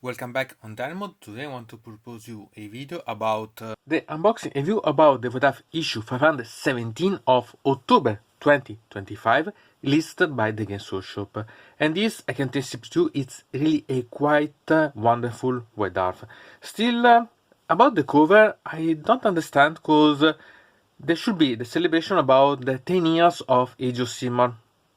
Welcome back on deynonmod. Today I want to propose you a video about the unboxing review about the White Dwarf issue 517 of October 2025, listed by the Games Workshop. And this, I can testify to, it's really a quite wonderful White Dwarf. Still, about the cover, I don't understand, because there should be the celebration about the 10 years of Age of Sigmar.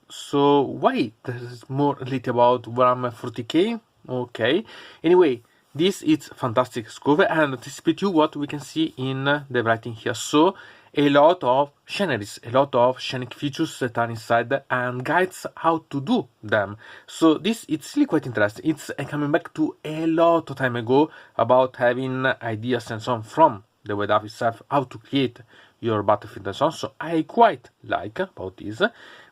So why there's more little about Warhammer 40k? Okay, anyway, this is fantastic cover, and anticipate you what we can see in the writing here. So a lot of sceneries, a lot of scenic features that are inside, and guides how to do them. So this, it's really quite interesting. It's coming back to a lot of time ago about having ideas and so on from the White Dwarf itself, how to create your battlefield and so on. So I quite like about this.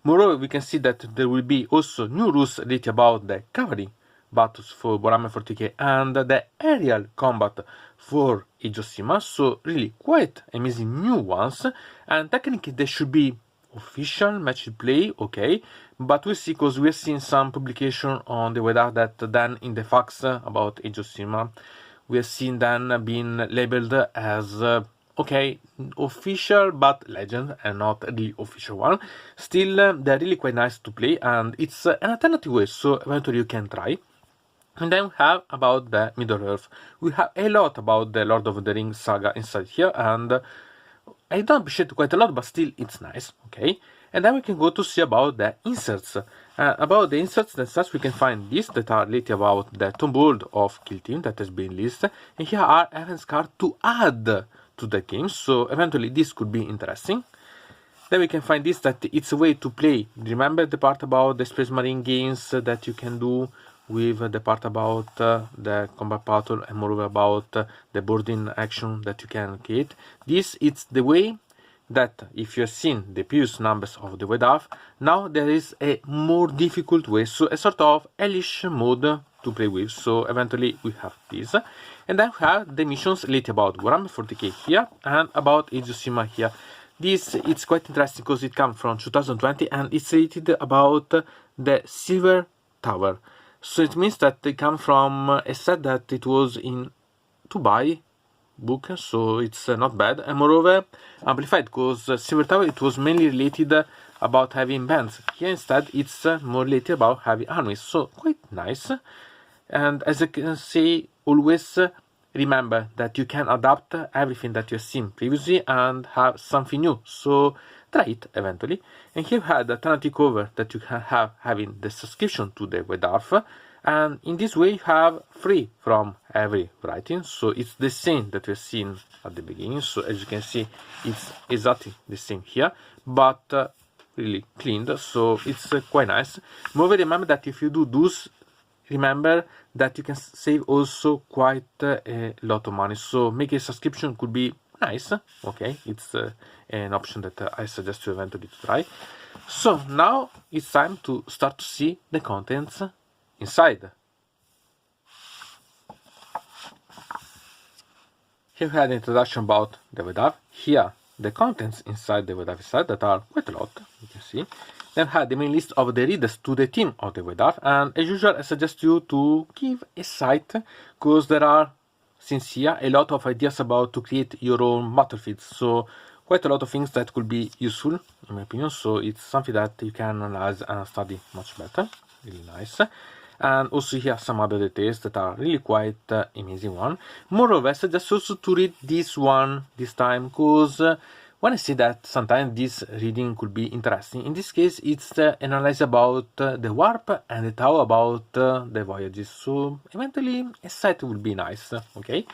Moreover, we can see that there will be also new rules related about the cavalry battles for Warhammer 40k and the aerial combat for Age of Sigmar. So really quite amazing new ones, and technically they should be official match play, okay, but we'll see, because we've seen some publication on the White Dwarf that then in the facts about Age of Sigmar we have seen then being labeled as okay, official but legend, and not the official one. Still, they're really quite nice to play, and it's an alternative way, so eventually you can try. And then we have about the Middle-earth. We have a lot about the Lord of the Rings saga inside here, and I don't appreciate quite a lot, but still it's nice, okay? And then we can go to see about the inserts. About the inserts themselves, we can find these that are related about the Tomb of Kill Team that has been listed. And here are events cards to add to the game, so eventually this could be interesting. Then we can find this, that it's a way to play. Remember the part about the Space Marine games that you can do with the part about the combat battle, and moreover about the boarding action that you can create. This is the way that, if you have seen the previous numbers of the White Dwarf, now there is a more difficult way, so a sort of hellish mode to play with. So eventually we have this, and then we have the missions related about Warhammer 40k here and about Age of Sigmar here. This, it's quite interesting because it comes from 2020 and it's related about the Silver Tower. So it means that they come from a set that it was in to buy book, so it's not bad, and moreover amplified, because Silver Tower, it was mainly related about having bands. Here instead it's more related about having armies, so quite nice. And as I can say, always remember that you can adapt everything that you have seen previously and have something new, so try it eventually. And here we have the alternative cover that you can have having the subscription to the White Dwarf, and in this way you have free from every writing, so it's the same that we've seen at the beginning. So as you can see, it's exactly the same here, but really cleaned, so it's quite nice. Moreover, remember that if you do those, remember that you can save also quite a lot of money, so making a subscription could be nice, okay? It's an option that I suggest you eventually to try. So now it's time to start to see the contents inside. Here we had an introduction about the White Dwarf. Here the contents inside the White Dwarf inside, that are quite a lot, you can see. Then we had the main list of the readers to the team of the White Dwarf, and as usual I suggest you to give a sight, because there are, since here, a lot of ideas about to create your own battlefields, so quite a lot of things that could be useful in my opinion, so it's something that you can analyze and study much better. Really nice. And also here some other details that are really quite amazing one. Moreover, I suggest also to read this one this time, because when I say that sometimes this reading could be interesting, in this case it's analyze about the warp and the tau about the voyages, so eventually a site would be nice, okay?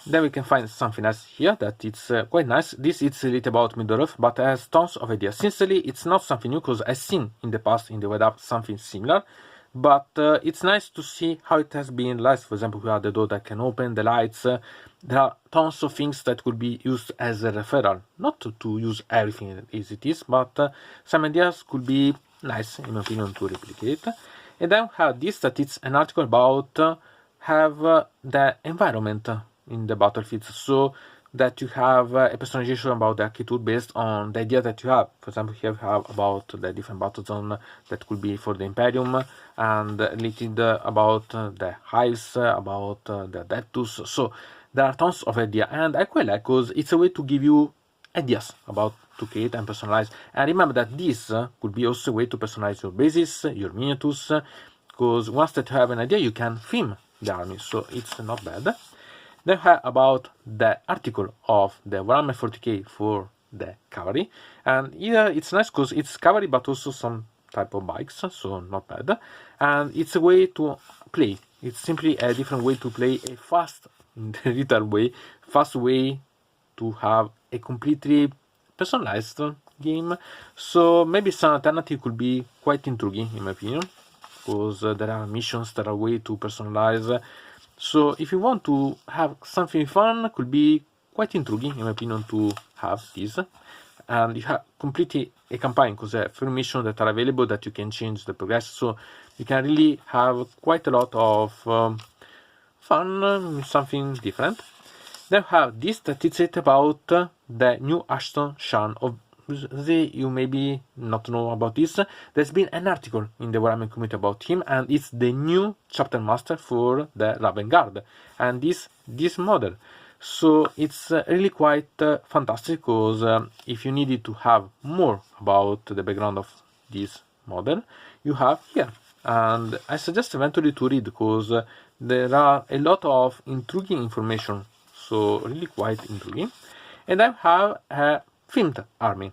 Then we can find something else here that it's quite nice. This is related about Middle-earth, but has tons of ideas. Sincerely, it's not something new, because I've seen in the past in the White Dwarf something similar, but it's nice to see how it has been realized. For example, we have the door that can open, the lights. There are tons of things that could be used as a referral, not to use everything as it is, but some ideas could be nice, in my opinion, to replicate. And then we have this, that it's an article about have the environment in the battlefields. So that you have a personalization about the architecture based on the idea that you have. For example, here we have about the different battle zone that could be for the Imperium, and related about the hives, about the Adeptus. So there are tons of ideas, and I quite like because it's a way to give you ideas about to create and personalize. And remember that this could be also a way to personalize your bases, your miniatures, because once that you have an idea, you can theme the army, so it's not bad. Then we have about the article of the Warhammer 40k for the Cavalry, and here it's nice because it's Cavalry but also some type of bikes, so not bad. And it's a way to play. It's simply a different way to play, a fast, little way, fast way to have a completely personalized game. So maybe some alternative could be quite intriguing in my opinion, because there are missions that are way to personalize. So if you want to have something fun, could be quite intriguing in my opinion to have this. And you have completely a campaign, because there are few missions that are available that you can change the progress. So you can really have quite a lot of fun, something different. Then we have this that it's about the new Aethon Shaan. You maybe not know about this. There's been an article in the Warhammer Community about him, and it's the new chapter master for the Raven Guard, and this model. So it's really quite fantastic, because if you needed to have more about the background of this model, you have here. And I suggest eventually to read, because there are a lot of intriguing information, so really quite intriguing. And I have a themed army.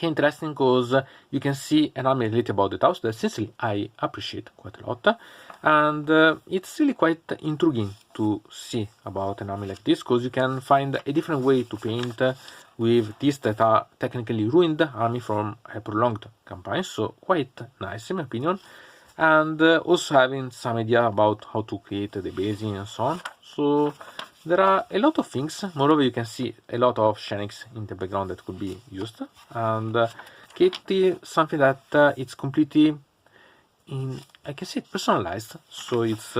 Interesting, because you can see an army related about the house that sincerely I appreciate quite a lot, and it's really quite intriguing to see about an army like this, because you can find a different way to paint with these that are technically ruined army from a prolonged campaign, so quite nice in my opinion. And also having some idea about how to create the basing and so on. So there are a lot of things. Moreover, you can see a lot of scenics in the background that could be used, and create something that it's completely I can say personalized. So it's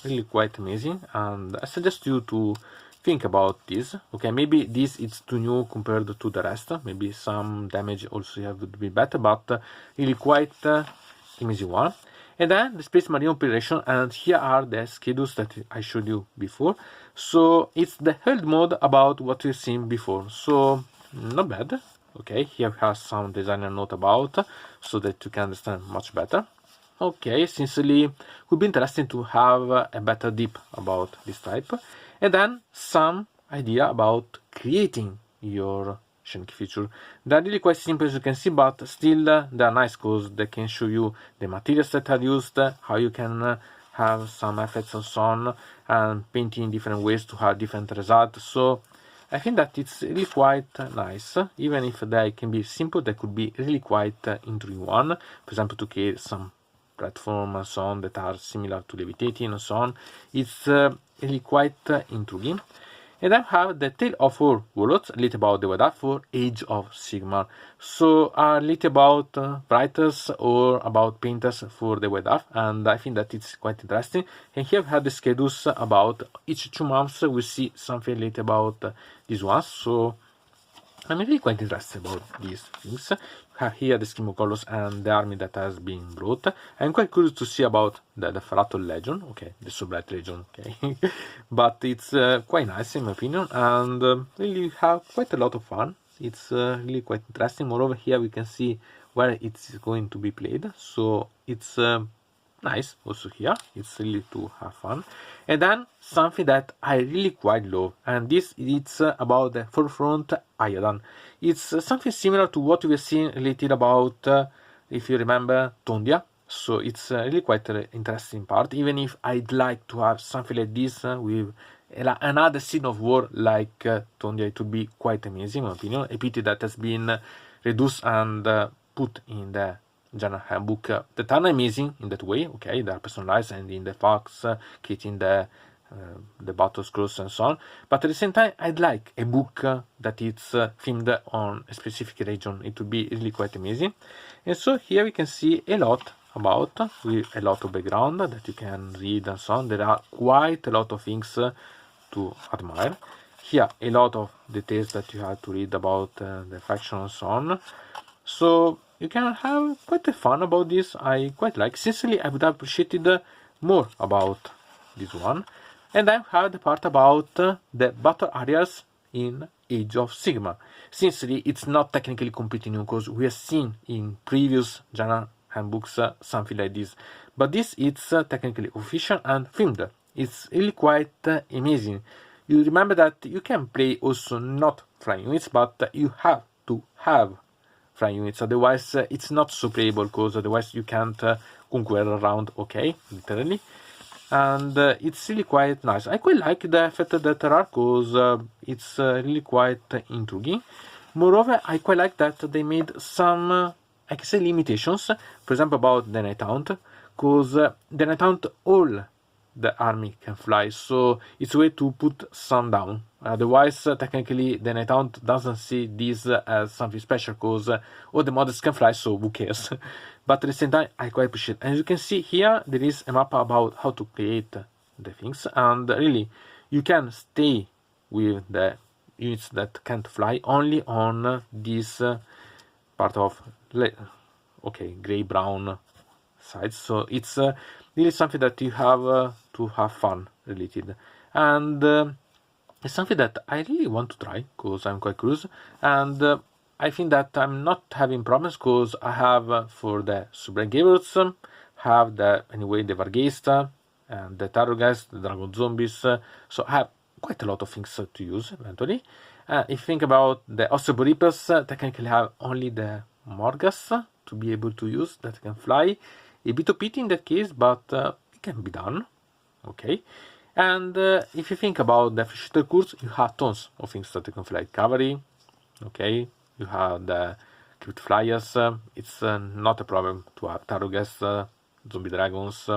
really quite amazing, and I suggest you to think about this. Okay, maybe this is too new compared to the rest. Maybe some damage also have to be better, but really quite amazing one. And then the Space Marine operation, and here are the schedules that I showed you before. So it's the held mode about what we've seen before, so not bad. Okay, here we have some designer note about, so that you can understand much better. Okay, sincerely would be interesting to have a better deep about this type. And then some idea about creating your scenic feature. They're really quite simple, as you can see, but still they're nice, because they can show you the materials that are used, how you can have some effects and so on, and painting in different ways to have different results. So I think that it's really quite nice. Even if they can be simple, they could be really quite intriguing one. For example, to create some platform and so on that are similar to levitating and so on. It's really quite intriguing. And I have the Tale of Four Warlords, a little about the White Dwarf for Age of Sigmar. So a little about writers or about painters for the White Dwarf, and I think that it's quite interesting. And here we have the schedules about each 2 months. We see something little about these ones. So I'm really quite interested about these things. We have here the scheme of colors and the army that has been brought. I'm quite curious to see about the Ferrato Legion, okay, the Sublight Legion, okay. But it's quite nice in my opinion, and really have quite a lot of fun. It's really quite interesting. Moreover, here we can see where it's going to be played, so it's nice also here. It's really to have fun. And then something that I really quite love, and this it's about the Forefront Ayadax. It's something similar to what we've seen related about, if you remember, Tondia. So it's really quite an interesting part, even if I'd like to have something like this with another scene of war like Tondia. It would be quite amazing in my opinion. A pity that has been reduced and put in the general handbook that are amazing in that way. Okay, they are personalized, and in the facts creating the battle scrolls and so on. But at the same time, I'd like a book that is themed on a specific region. It would be really quite amazing. And so here we can see a lot about, with a lot of background that you can read and so on. There are quite a lot of things to admire. here a lot of details that you have to read about the faction and so on. So you can have quite a fun about this. I quite like. Sincerely, I would have appreciated more about this one. And I have the part about the battle areas in Age of Sigmar. Sincerely, it's not technically completely new because we have seen in previous genre handbooks something like this. But this is technically official and filmed. It's really quite amazing. You remember that you can play also not flying units, but you have to have flying units. Otherwise, it's not so playable because otherwise you can't conquer around, okay, literally. And it's really quite nice. I quite like the effect that there are because it's really quite intriguing. Moreover, I quite like that they made some, I can say, limitations. For example, about the Night Hound, because the Night Hound, all the army can fly, so it's a way to put some down. Otherwise, technically, the Night Hound doesn't see this as something special, because all the models can fly, so who cares? But at the same time, I quite appreciate it. As you can see here, there is a map about how to create the things, and really, you can stay with the units that can't fly only on this part of, okay, gray-brown sides. So it's really something that you have to have fun related, and it's something that I really want to try because I'm quite curious, and I think that I'm not having problems because I have for the Subrengables, have the anyway the Vargeista and the Tarragast, the Dragon Zombies, so I have quite a lot of things to use eventually. If you think about the Osteoboripus, technically have only the Morgas to be able to use that can fly. A bit of pity in that case, but it can be done, okay. And if you think about the Freshwater Course, you have tons of things that you can fly. Cavalry, okay. You have the Crypt Flyers, it's not a problem to have Tarragast, Zombie Dragons,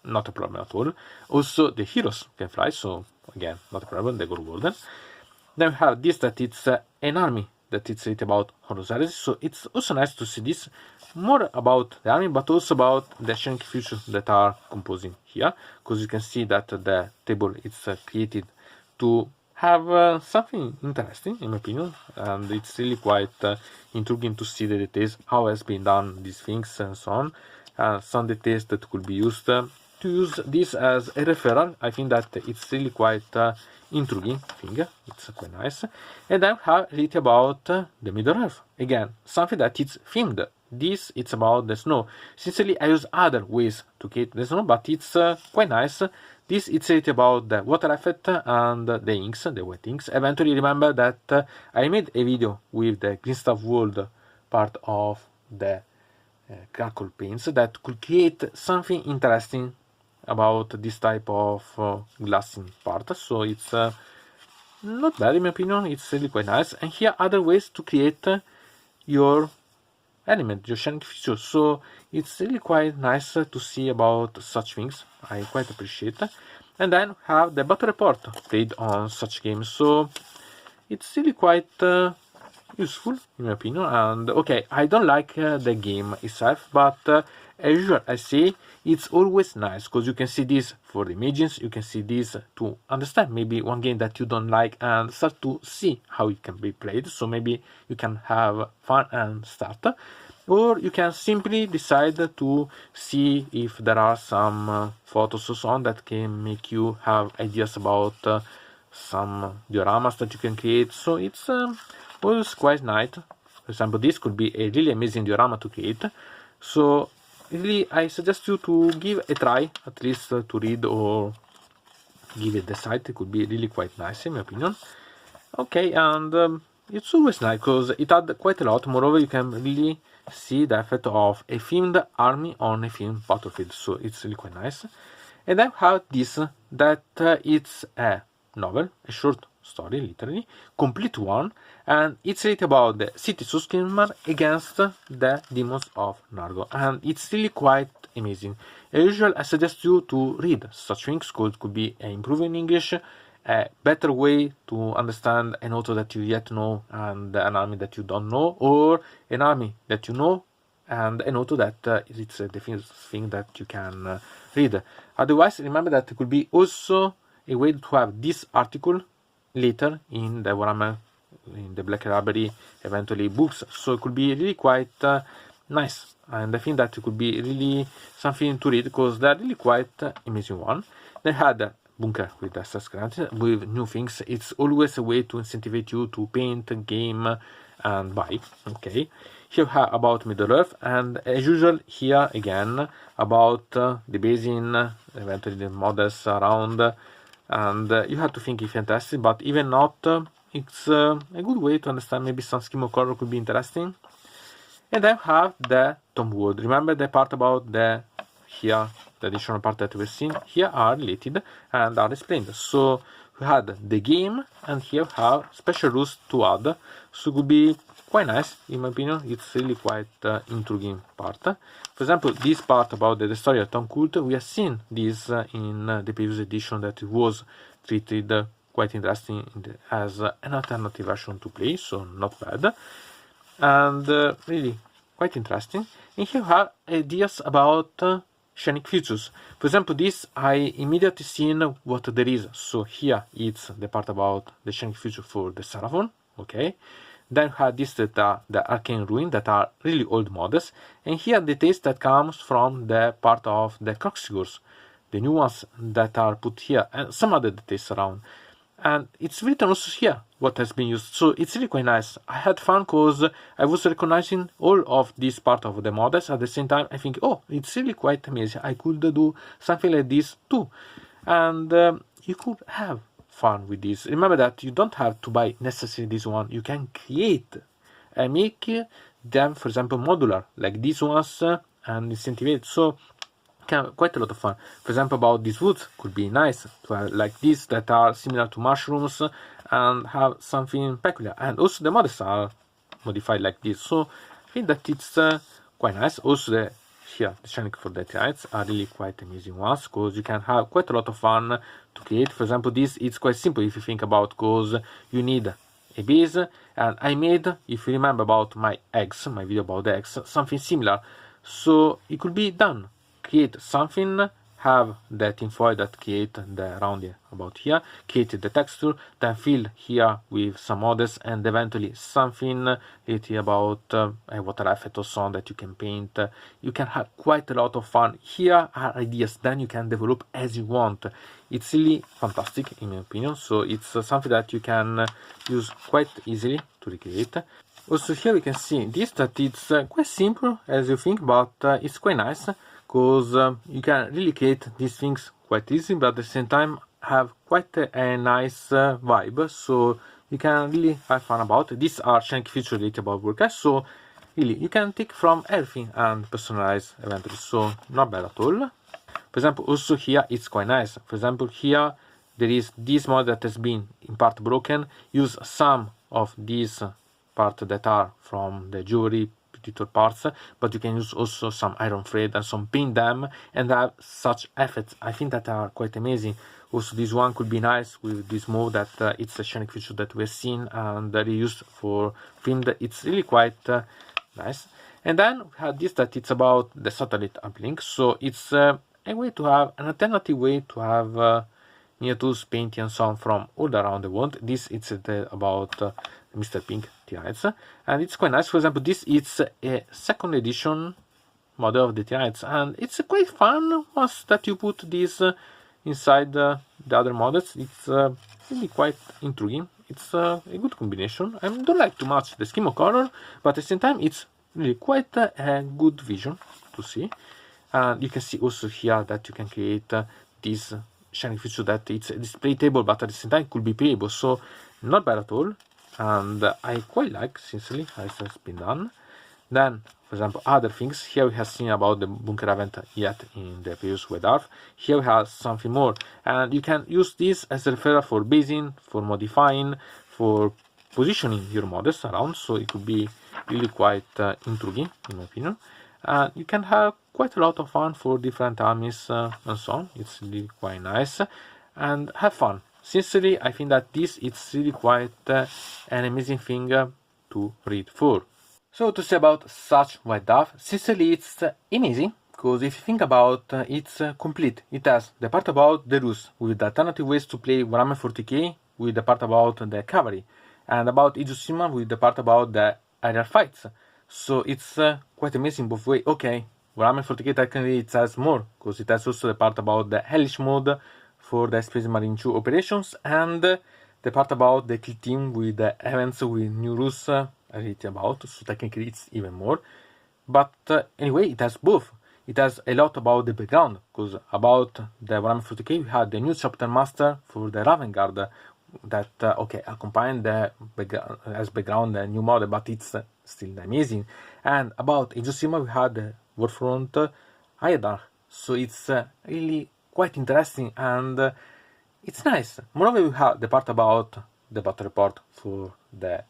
not a problem at all. Also, the heroes can fly, so again, not a problem, the Gore Warden. Then we have this, that it's an army that it's about Horus, so it's also nice to see this more about the army, but also about the Shrinkflation features that are composing here, because you can see that the table is created to have something interesting, in my opinion, and it's really quite intriguing to see the details, how has been done these things and so on. Some details that could be used to use this as a referral. I think that it's really quite intriguing thing. It's quite nice. And then have read about the Middle Earth. Again, something that is themed. This it's about the snow. Sincerely, I use other ways to create the snow, but it's quite nice. This it's about the water effect and the inks, the wet inks. Eventually, remember that I made a video with the Green Stuff World part of the Crackle Paints that could create something interesting about this type of glassing part. So it's not bad in my opinion. It's really quite nice. And here are other ways to create your element, your shining feature. So it's really quite nice to see about such things. I quite appreciate. And then have the battle report played on such games. So it's really quite useful in my opinion. And okay, I don't like the game itself, but as usual I say it's always nice because you can see this for the images, you can see this to understand maybe one game that you don't like and start to see how it can be played. So maybe you can have fun and start, or you can simply decide to see if there are some photos or so on that can make you have ideas about some dioramas that you can create. So it's always quite nice. For example, this could be a really amazing diorama to create. So really, I suggest you to give a try, at least to read or give it the site. It could be really quite nice in my opinion. Okay, and it's always nice because it had quite a lot. Moreover, you can really see the effect of a themed army on a themed battlefield. So it's really quite nice. And I have this, that it's a novel, a short story, literally, complete one, and it's really about the cities of Sigmar against the demons of Nurgle, and it's really quite amazing. As usual, I suggest you to read such things, because it could be improving English, a better way to understand an author that you yet know and an army that you don't know, or an army that you know and an author that it's the thing that you can read. Otherwise, remember that it could be also a way to have this article later in the Warhammer, in the Black Library, eventually books. So it could be really quite nice, and I think that it could be really something to read because they're really quite amazing one. They had bunker with access granted with new things. It's always a way to incentivize you to paint, game, and buy. Okay, here we have about Middle Earth, and as usual here again about the basin, eventually the models around, and you have to think it's fantastic, but even not, it's a good way to understand maybe some scheme of color could be interesting. And then have the Tomb Wood. Remember the part about the here, the additional part that we've seen here are related and are explained. So we had the game, and here we have special rules to add. So it could be quite nice, in my opinion. It's really quite intriguing part. For example, this part about the story of Tom Cult, we have seen this in the previous edition that it was treated quite interesting as an alternative version to play, so not bad. And really quite interesting. And here we have ideas about scenic features. For example, this I immediately seen what there is. So here it's the part about the scenic feature for the Seraphon. Okay. Then we have this that are the Arcane Ruin that are really old models. And here the taste that comes from the part of the Croxigors, the new ones that are put here, and some other details around. And it's written also here what has been used, so it's really quite nice. I had fun because I was recognizing all of this part of the models. At the same time, I think, oh, it's really quite amazing. I could do something like this too, and you could have fun with this. Remember that you don't have to buy necessarily this one. You can create and make them, for example, modular like these ones, and incentivize. So quite a lot of fun. For example, about these woods could be nice to have like these that are similar to mushrooms and have something peculiar. And also the models are modified like this. So I think that it's quite nice. Also the scenic for the Piants are really quite amazing ones because you can have quite a lot of fun to create. For example, this it's quite simple if you think about, because you need a base, and I made, if you remember about my eggs, my video about the eggs, something similar. So it could be done. Create something, have the tinfoil that create the round here about here, create the texture, then fill here with some models, and eventually something about water effect or so on that you can paint. You can have quite a lot of fun. Here are ideas, then you can develop as you want. It's really fantastic in my opinion, so it's something that you can use quite easily to recreate. Also here we can see this, that it's quite simple as you think, but it's quite nice because you can really create these things quite easy, but at the same time have quite a nice vibe, so you can really have fun about it. These are scenic features related about WordCast, so really you can take from everything and personalize eventually, so not bad at all. For example, also here it's quite nice. For example, here there is this mod that has been in part broken. Use some of these parts that are from the jewelry parts, but you can use also some iron thread and some paint them and have such effects. I think that are quite amazing. Also this one could be nice with this mode that it's a scenic feature that we've seen and that is used for filmed. It's really quite nice. And then we have this that it's about the satellite uplink, so it's a way to have an alternative way to have miniatures, painting and so on from all around the world. This it's about Mr. Pink Tides, and it's quite nice. For example, this is a second edition model of the Tides, and it's quite fun once that you put this inside the other models. It's really quite intriguing. It's a good combination. I don't like too much the scheme of color, but at the same time it's really quite a good vision to see. And you can see also here that you can create this scenic feature that it's a display table, but at the same time it could be playable, so not bad at all. And I quite like, sincerely, how it has been done. Then, for example, other things. Here we have seen about the bunker event yet in the previous White Dwarf. Here we have something more, and you can use this as a referral for basing, for modifying, for positioning your models around. So it could be really quite intriguing, in my opinion. You can have quite a lot of fun for different armies and so on. It's really quite nice, and have fun. Sincerely, I think that this is really quite an amazing thing to read for. So to say about such White Dwarf, sincerely it's amazing, because if you think about it's complete. It has the part about the rules, with the alternative ways to play Warhammer 40k, with the part about the Cavalry, and about Age of Sigmar with the part about the aerial fights. So it's quite amazing both way. Okay, Warhammer 40k technically it has more, because it has also the part about the Hellish mode for the Space Marine 2 operations, and the part about the kill team with the events with new rules I read about, so technically it's even more. But anyway, it has both. It has a lot about the background, because about the Warhammer 40k we had the new chapter master for the Raven Guard that, okay, accompanied the background the new model, but it's still amazing. And about Age of Sigmar we had the Warfront Ayadax, so it's really quite interesting and it's nice. Moreover, we have the part about the battle report for the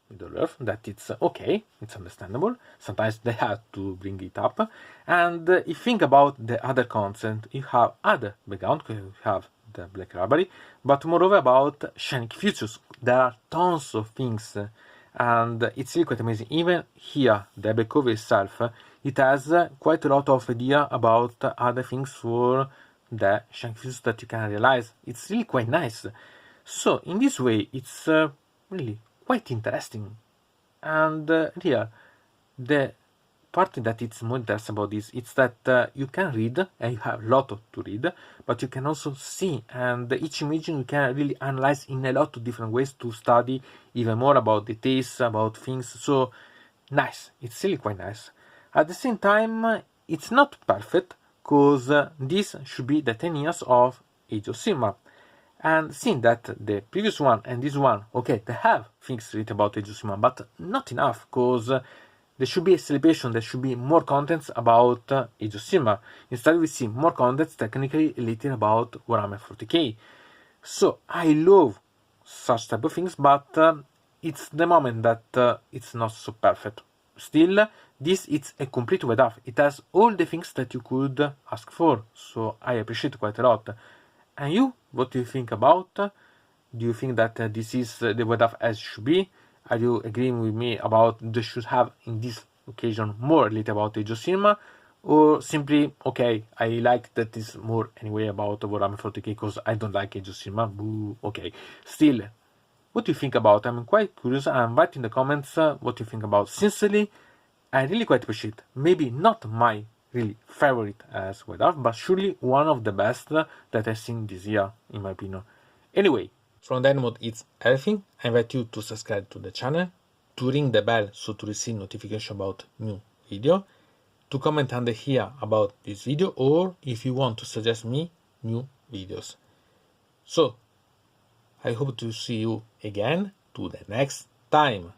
Middle Earth, that it's okay, it's understandable. Sometimes they have to bring it up. And if you think about the other content, you have other background, you have the Black Library, but moreover about Scenic Futures. There are tons of things, and it's really quite amazing. Even here, the backcover itself, it has quite a lot of idea about other things for the Scenic Futures that you can realize. It's really quite nice. So in this way, it's really quite interesting. And here, the part that it's more interesting about this, it's that you can read, and you have a lot to read, but you can also see, and each image you can really analyze in a lot of different ways to study even more about details, about things. So nice, it's really quite nice. At the same time, it's not perfect, because this should be the 10 years of Age of Sigmar. And seeing that the previous one and this one, okay, they have things written about Age of Sigmar, but not enough, because there should be a celebration, there should be more contents about Age of Sigmar. Instead, we see more contents technically related about Warhammer 40k. So I love such type of things, but it's the moment that it's not so perfect. Still, this is a complete White Dwarf. It has all the things that you could ask for, so I appreciate quite a lot. And you, what do you think about? Do you think that this is the White Dwarf as it should be? Are you agreeing with me about they should have in this occasion more related about Age of Sigmar? Or simply, okay, I like that it's more anyway about Warhammer 40k because I don't like Age of Sigmar, boo, okay. Still, what do you think about? I'm quite curious, and write in the comments what you think about. Sincerely, I really quite appreciate, maybe not my really favorite as White Dwarf, but surely one of the best that I've seen this year, in my opinion. Anyway, from deynonmod it's everything. I invite you to subscribe to the channel, to ring the bell so to receive notification about new video, to comment under here about this video, or if you want to suggest me new videos. So, I hope to see you again to the next time.